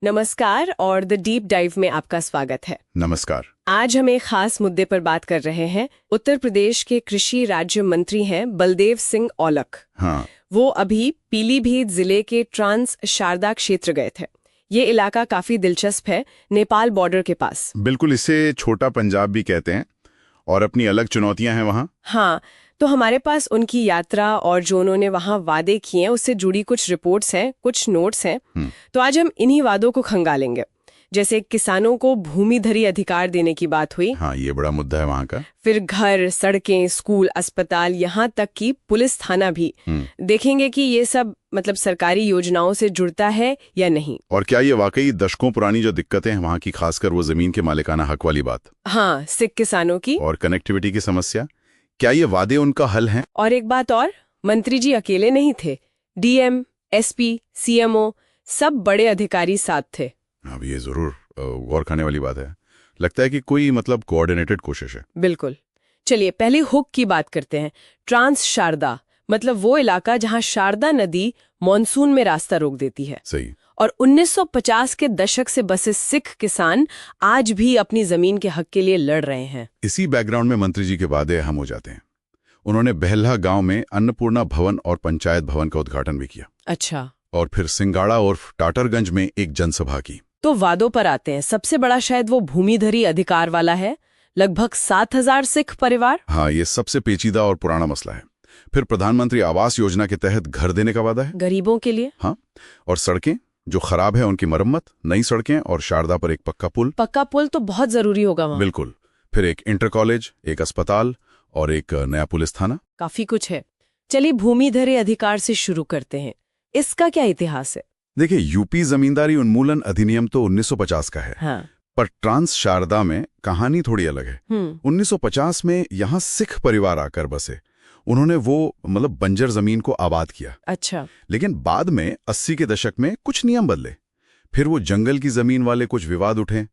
नमस्कार और the deep dive में आपका स्वागत है। नमस्कार। आज हम एक खास मुद्दे पर बात कर रहे हैं। उत्तर प्रदेश के कृषि राज्य मंत्री हैं बलदेव सिंह औलख। हाँ, वो अभी पीलीभीत जिले के ट्रांस शारदा क्षेत्र गए थे। ये इलाका काफी दिलचस्प है, नेपाल बॉर्डर के पास। बिल्कुल, इसे छोटा पंजाब भी कहते हैं और अपनी अलग चुनौतियां हैं वहाँ। हाँ, तो हमारे पास उनकी यात्रा और जो उन्होंने वहाँ वादे किए हैं उससे जुड़ी कुछ रिपोर्ट्स हैं, कुछ नोट्स हैं। तो आज हम इन्हीं वादों को खंगालेंगे। जैसे किसानों को भूमिधरी अधिकार देने की बात हुई। हाँ, ये बड़ा मुद्दा है वहाँ का। फिर घर, सड़कें, स्कूल, अस्पताल, यहाँ तक कि पुलिस थाना भी। देखेंगे कि ये सब मतलब सरकारी योजनाओं से जुड़ता है या नहीं। और क्या ये वाकई दशकों पुरानी जो दिक्कतें हैं वहाँ की, खासकर वो जमीन के मालिकाना हक वाली बात हाँ, सिख किसानों की और कनेक्टिविटी की समस्या, क्या ये वादे उनका हल हैं? और एक बात और, मंत्री जी अकेले नहीं थे। डीएम, एसपी, सीएमओ सब बड़े अधिकारी साथ थे। अब ये जरूर गौर खाने वाली बात है। लगता है कि कोई मतलब कोऑर्डिनेटेड कोशिश है। बिल्कुल। चलिए पहले हुक की बात करते हैं। ट्रांस शारदा मतलब वो इलाका जहां शारदा नदी मॉनसून में रास्ता रोक देती है। सही। और 1950 के दशक से बसे सिख किसान आज भी अपनी जमीन के हक के लिए लड़ रहे हैं। इसी बैकग्राउंड में मंत्री जी के वादे अहम हो जाते हैं। उन्होंने बहला गांव में अन्नपूर्णा भवन और पंचायत भवन का उद्घाटन भी किया। अच्छा। और फिर सिंगाड़ा और टाटरगंज में एक जनसभा की। तो वादों पर आते हैं। सबसे बड़ा शायद वो भूमिधरी अधिकार वाला है, लगभग 7,000 सिख परिवार। हाँ, ये सबसे पेचीदा और पुराना मसला है। फिर प्रधानमंत्री आवास योजना के तहत घर देने का वादा है गरीबों के लिए। हाँ, और सड़कें जो खराब है उनकी मरम्मत, नई सड़कें और शारदा पर एक पक्का पुल। पक्का पुल तो बहुत जरूरी होगा वहाँ। बिल्कुल। फिर एक इंटर कॉलेज, एक अस्पताल और एक नया पुलिस थाना। काफी कुछ है। चलिए भूमिधरी अधिकार से शुरू करते हैं। इसका क्या इतिहास है? देखिए, यूपी जमींदारी उन्मूलन अधिनियम तो 1950 का है। हाँ। पर ट्रांस शारदा में कहानी थोड़ी अलग है। 1950 में यहाँ सिख परिवार आकर बसे। उन्होंने वो मतलब बंजर जमीन को आबाद किया। अच्छा। लेकिन बाद में 80 के दशक में कुछ नियम बदले। फिर वो जंगल की जमीन वाले कुछ विवाद उठे,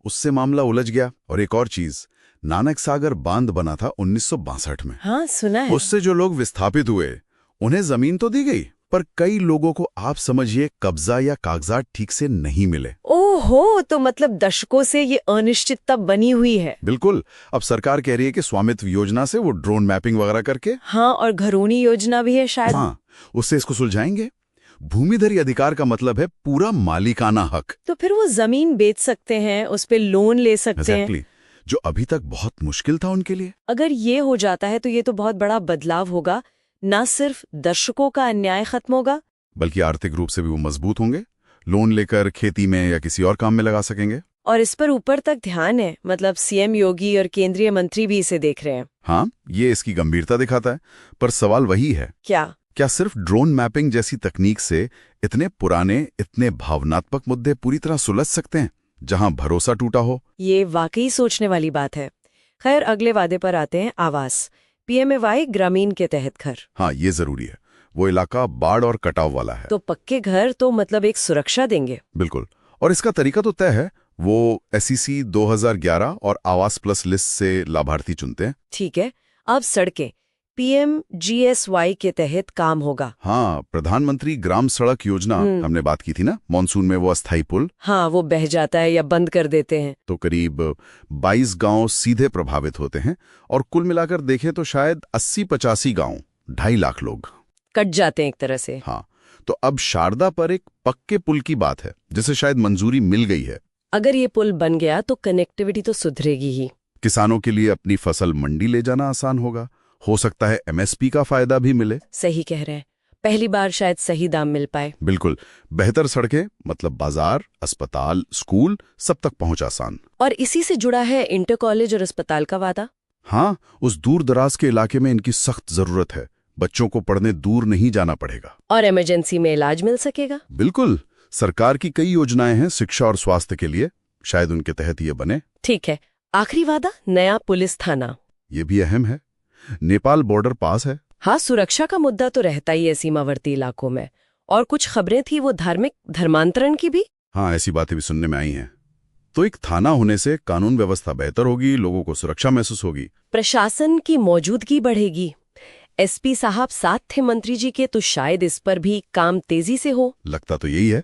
उससे मामला उलझ गया। और एक और चीज, नानक सागर बांध बना था 1962 में। हाँ, सुना है। उससे जो लोग विस्थापित हुए उन्हें जमीन तो दी गई, पर कई लोगों को आप समझिए कब्जा या कागजात ठीक से नहीं मिले। ओहो, तो मतलब दशकों से ये अनिश्चितता बनी हुई है। बिल्कुल। अब सरकार कह रही है कि स्वामित्व योजना से वो ड्रोन मैपिंग वगैरह करके। हाँ, और घरूनी योजना भी है शायद। हाँ, उससे इसको सुलझाएंगे। भूमिधरी अधिकार का मतलब है पूरा मालिकाना हक। तो फिर वो जमीन बेच सकते हैं, उस पे लोन ले सकते हैं। जो अभी तक बहुत मुश्किल था उनके लिए। अगर ये हो जाता है तो ये तो बहुत बड़ा बदलाव होगा। न सिर्फ दर्शकों का अन्याय खत्म होगा, बल्कि आर्थिक रूप से भी वो मजबूत होंगे। लोन लेकर खेती में या किसी और काम में लगा सकेंगे। और इस पर ऊपर तक ध्यान है, मतलब सीएम योगी और केंद्रीय मंत्री भी इसे देख रहे हैं। हाँ, ये इसकी गंभीरता दिखाता है। पर सवाल वही है, क्या सिर्फ ड्रोन मैपिंग जैसी तकनीक से इतने पुराने, इतने भावनात्मक मुद्दे पूरी तरह सुलझ सकते हैं जहां भरोसा टूटा हो? ये वाकई सोचने वाली बात है। खैर, अगले वादे पर आते हैं। आवास, पीएमएवाई ग्रामीण के तहत घर। हाँ, ये जरूरी है। वो इलाका बाढ़ और कटाव वाला है। तो पक्के घर तो मतलब एक सुरक्षा देंगे। बिल्कुल। और इसका तरीका तो तय है। वो एसईसी 2011 और आवास प्लस लिस्ट से लाभार्थी चुनते हैं। ठीक है। अब सड़कें, पीएमजीएसवाई के तहत काम होगा। हाँ, प्रधानमंत्री ग्राम सड़क योजना हमने बात की थी ना, मानसून में वो अस्थायी पुल। हाँ, वो बह जाता है या बंद कर देते हैं तो करीब 22 गांव सीधे प्रभावित होते हैं। और कुल मिलाकर देखें तो शायद 80-85 गांव, 2.5 लाख लोग कट जाते हैं एक तरह से। हाँ, तो अब शारदा पर एक पक्के पुल की बात है जिसे शायद मंजूरी मिल गई है। अगर ये पुल बन गया तो कनेक्टिविटी तो सुधरेगी ही। किसानों के लिए अपनी फसल मंडी ले जाना आसान होगा। हो सकता है एमएसपी का फायदा भी मिले। सही कह रहे हैं। पहली बार शायद सही दाम मिल पाए। बिल्कुल। बेहतर सड़कें मतलब बाजार, अस्पताल, स्कूल सब तक पहुंच आसान। और इसी से जुड़ा है इंटर कॉलेज और अस्पताल का वादा। हाँ, उस दूर दराज के इलाके में इनकी सख्त जरूरत है। बच्चों को पढ़ने दूर नहीं जाना पड़ेगा। और इमरजेंसी में इलाज मिल सकेगा। बिल्कुल। सरकार की कई योजनाएं हैं शिक्षा और स्वास्थ्य के लिए, शायद उनके तहत ये बने। ठीक है। आखिरी वादा, नया पुलिस थाना। ये भी अहम है। नेपाल बॉर्डर पास है। हाँ, सुरक्षा का मुद्दा तो रहता ही है सीमावर्ती इलाकों में। और कुछ खबरें थी वो धार्मिक धर्मांतरण की भी। हाँ, ऐसी बातें भी सुनने में आई हैं। तो एक थाना होने से कानून व्यवस्था बेहतर होगी, लोगों को सुरक्षा महसूस होगी, प्रशासन की मौजूदगी बढ़ेगी। एसपी साहब साथ थे मंत्री जी के, तो शायद इस पर भी काम तेजी से हो। लगता तो यही है।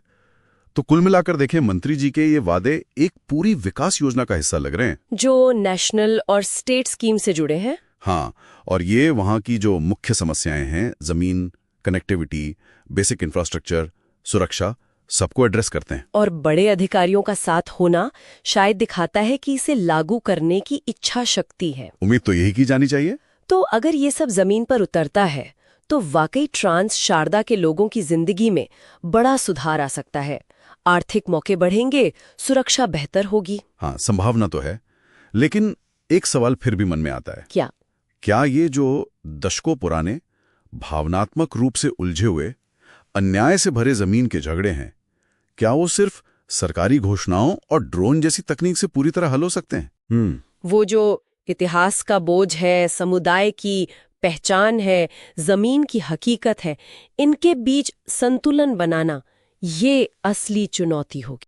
तो कुल मिलाकर देखें, मंत्री जी के ये वादे एक पूरी विकास योजना का हिस्सा लग रहे हैं, जो नेशनल और स्टेट स्कीम से जुड़े हैं। हाँ, और ये वहाँ की जो मुख्य समस्याएं हैं, जमीन, कनेक्टिविटी, बेसिक इंफ्रास्ट्रक्चर, सुरक्षा, सबको एड्रेस करते हैं। और बड़े अधिकारियों का साथ होना शायद दिखाता है कि इसे लागू करने की इच्छा शक्ति है। उम्मीद तो यही की जानी चाहिए। तो अगर ये सब जमीन पर उतरता है तो वाकई ट्रांस शारदा के लोगों की जिंदगी में बड़ा सुधार आ सकता है। आर्थिक मौके बढ़ेंगे, सुरक्षा बेहतर होगी। हाँ, संभावना तो है, लेकिन एक सवाल फिर भी मन में आता है। क्या ये जो दशकों पुराने, भावनात्मक रूप से उलझे हुए, अन्याय से भरे जमीन के झगड़े हैं, क्या वो सिर्फ सरकारी घोषणाओं और ड्रोन जैसी तकनीक से पूरी तरह हल हो सकते हैं? वो जो इतिहास का बोझ है, समुदाय की पहचान है, जमीन की हकीकत है, इनके बीच संतुलन बनाना, ये असली चुनौती होगी।